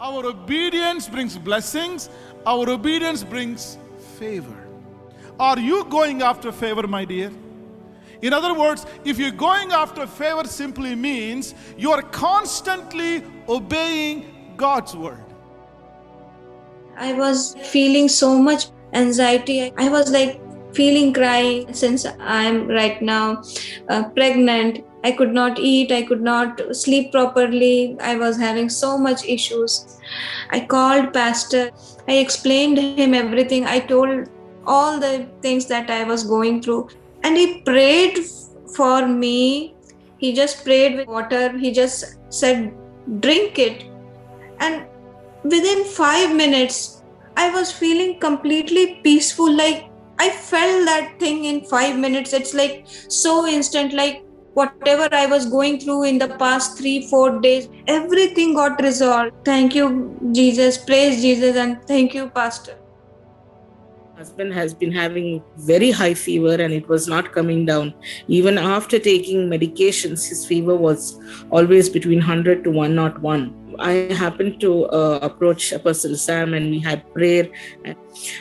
Our obedience brings blessings. Our obedience brings favor. Are you going after favor, my dear? In other words, if you're going after favor, simply means you are constantly obeying God's word. I was feeling so much anxiety. I was like feeling crying since I'm right now pregnant. I could not eat. I could not sleep properly. I was having so much issues. I called pastor. I explained him everything. I told all the things that I was going through. And he prayed for me. He just prayed with water. He just said, drink it. And within 5 minutes, I was feeling completely peaceful. Like I felt that thing in 5 minutes. It's like so instant, like whatever I was going through in the past 3-4 days, everything got resolved. Thank you, Jesus. Praise Jesus. And thank you, Pastor. Husband has been having very high fever and it was not coming down. Even after taking medications, his fever was always between 100 to 101. I happened to approach Apostle Sam and we had prayer.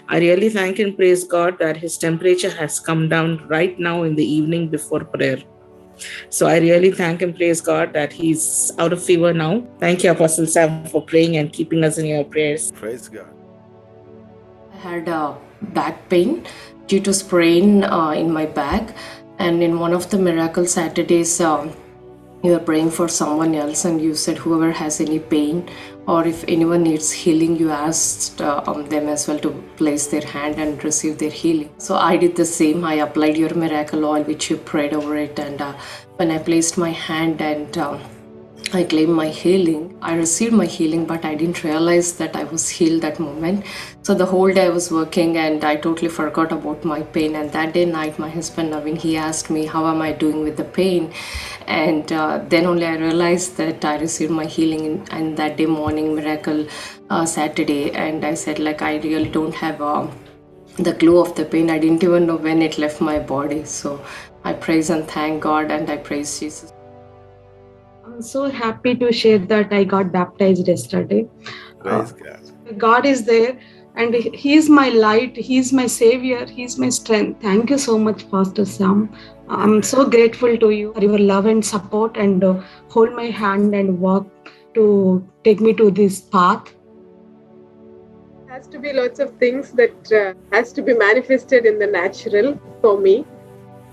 I really thank and praise God that his temperature has come down right now in the evening before prayer. So I really thank and praise God that he's out of fever now. Thank you, Apostle Sam, for praying and keeping us in your prayers. Praise God. I had back pain due to sprain in my back, and in one of the Miracle Saturdays, you were praying for someone else and you said whoever has any pain or if anyone needs healing, you asked them as well to place their hand and receive their healing. So I did the same. I applied your miracle oil which you prayed over it, and when I placed my hand and I claimed my healing, I received my healing, but I didn't realize that I was healed that moment. So the whole day I was working and I totally forgot about my pain. And that day night, my husband Naveen, he asked me, how am I doing with the pain? And then only I realized that I received my healing and that day morning, Miracle Saturday. And I said, like, I really don't have the clue of the pain. I didn't even know when it left my body. So I praise and thank God and I praise Jesus. I'm so happy to share that I got baptized yesterday. Praise God. God is there and He is my light, He is my savior, He is my strength. Thank you so much, Pastor Sam. I'm so grateful to you for your love and support and hold my hand and walk to take me to this path. Has to be lots of things that has to be manifested in the natural for me.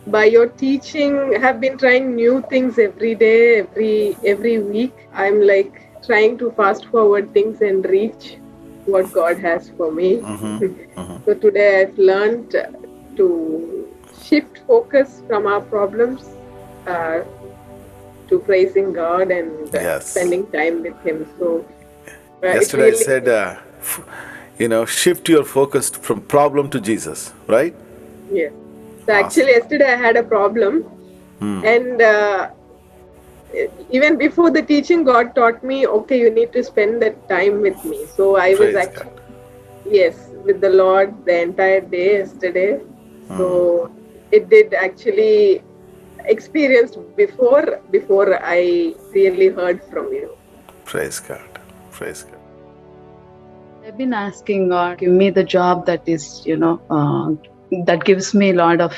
By your teaching, I have been trying new things every day, every week. I'm like trying to fast forward things and reach what God has for me. So today I've learned to shift focus from our problems to praising God and spending time with Him. So yesterday really I said, shift your focus from problem to Jesus, right? Yes. So actually yesterday I had a problem and even before the teaching, God taught me, okay, you need to spend that time with me. So I was actually, with the Lord the entire day yesterday. So it did actually experience before I really heard from you. Praise God. Praise God. I've been asking God, give me the job that is, that gives me a lot of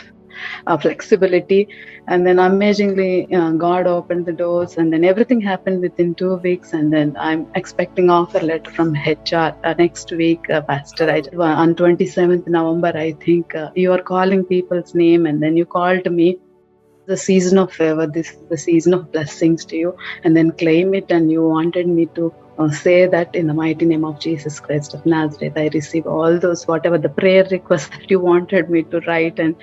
flexibility. And then amazingly, God opened the doors and then everything happened within 2 weeks. And then I'm expecting offer letter from HR next week, Pastor. On 27th November, I think you are calling people's name and then you called me. The season of favor, this is the season of blessings to you, and then claim it. And you wanted me to say that in the mighty name of Jesus Christ of Nazareth, I receive all those, whatever the prayer requests that you wanted me to write, and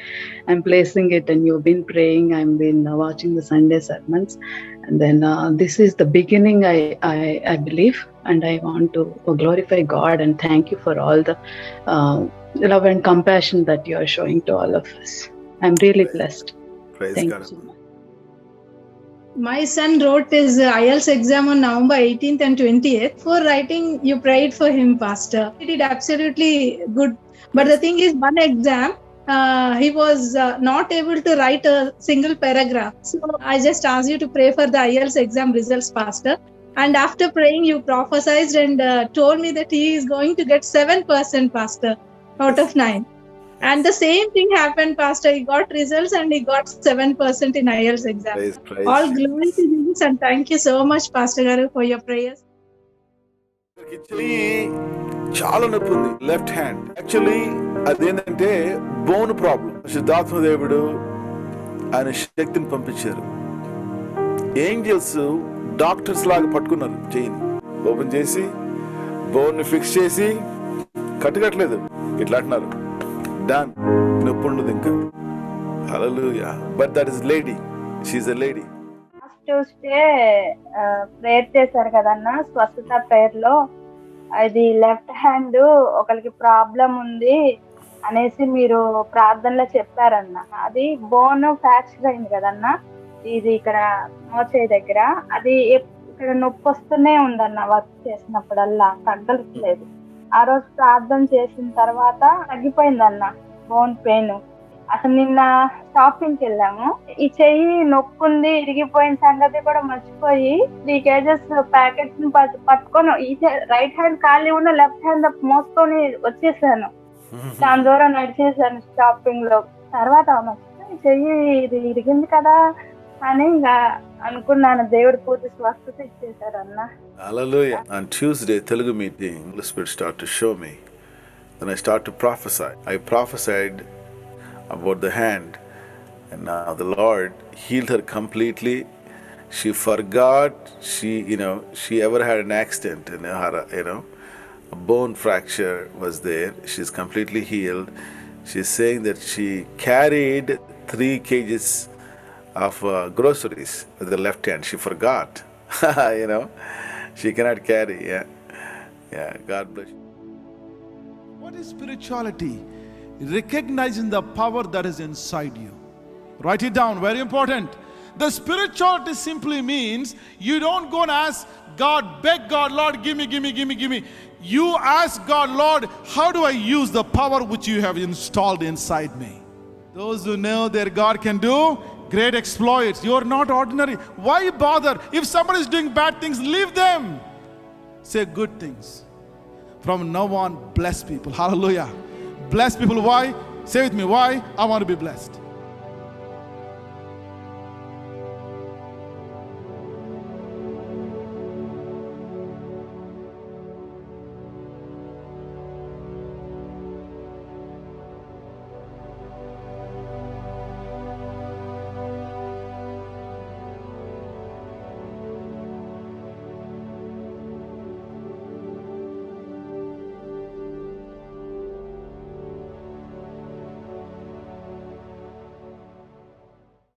I'm placing it. And you've been praying, I've been watching the Sunday sermons, and then this is the beginning, I believe, and I want to glorify God and thank you for all the love and compassion that you are showing to all of us. I'm really blessed. Praise Thank God. you so much. My son wrote his IELTS exam on November 18th and 20th. For writing, you prayed for him, Pastor. He did absolutely good. But the thing is, one exam, he was not able to write a single paragraph. So I just asked you to pray for the IELTS exam results, Pastor. And after praying, you prophesied and told me that he is going to get 7%, Pastor, out of 9. And the same thing happened, Pastor. He got results and he got 7% in IELTS exam. Praise All glory to Jesus, and thank you so much, Pastor Garu, for your prayers. Actually చాలా నొప్పి ఉంది left hand. Actually అదేంటంటే bone problem. శుద్ధాత్మదేవుడు ఆయన శక్తిని పంపించారు. Angels doctors లాగా పట్టుకున్నారు చెయ్యిని ఓపెన్ చేసి బోన్ ని ఫిక్స్ చేసి కట్టగట్లేదు, ఇట్లా అంటున్నారు డన్, నొప్పి ఉండదు ఇంకా. Hallelujah. But that is lady, she is a lady. Tuesday prayer చేశారు కదన్నా, స్వస్థత ప్రేయర్ లో అది లెఫ్ట్ హ్యాండ్ ఒకరికి ప్రాబ్లం ఉంది అనేసి మీరు ప్రార్థనలో చెప్పారన్న. అది బోన్ ఫ్రాక్చర్ అయింది కదన్నా, ఇది ఇక్కడ మోచేయి దగ్గర. అది ఇక్కడ నొప్పి వస్తూనే ఉందన్న, వర్క్ చేసినప్పుడల్లా తగ్గట్లేదు. ఆ రోజు ప్రార్థన చేసిన తర్వాత తగ్గిపోయిందన్న బోన్ పెయిన్. అసలు నిన్న షాపింగ్కి వెళ్ళాము, ఈ చెయ్యి నొప్పి ఉంది ఇరిగిపోయిన సంగతి కూడా మర్చిపోయి 3 kgs ప్యాకెట్స్ ని పట్టుకొని ఈ రైట్ హ్యాండ్ ఖాళీ ఉన్న లెఫ్ట్ హ్యాండ్ మోసుకొని వచ్చేసాను. దాని దూరం నడిచేసాను షాపింగ్ లో. తర్వాత మర్చిపోయి చెయ్యి ఇది ఇరిగింది కదా అని ఇంకా అనుకున్నాను. దేవుడు పూర్తి స్వస్థత ఇచ్చేసారు అన్న. Hallelujah. On Tuesday, Telugu meeting, the Spirit started to show me. Then I started to prophesy. I prophesied about the hand, and now the Lord healed her completely. She forgot she ever had an accident, and her, a bone fracture was there. She's completely healed. She's saying that she carried 3 kgs of groceries with the left hand. She forgot. She cannot carry. Yeah. God bless you. What is spirituality? Recognizing the power that is inside you. Write it down, very important. The spirituality simply means you don't go and ask God, beg God, Lord, give me. You ask God, Lord, how do I use the power which you have installed inside me? Those who know their God can do great exploits. You are not ordinary. Why bother? If somebody is doing bad things, leave them. Say good things. From now on, bless people. Hallelujah. Bless people. Why? Say with me, why? I want to be blessed.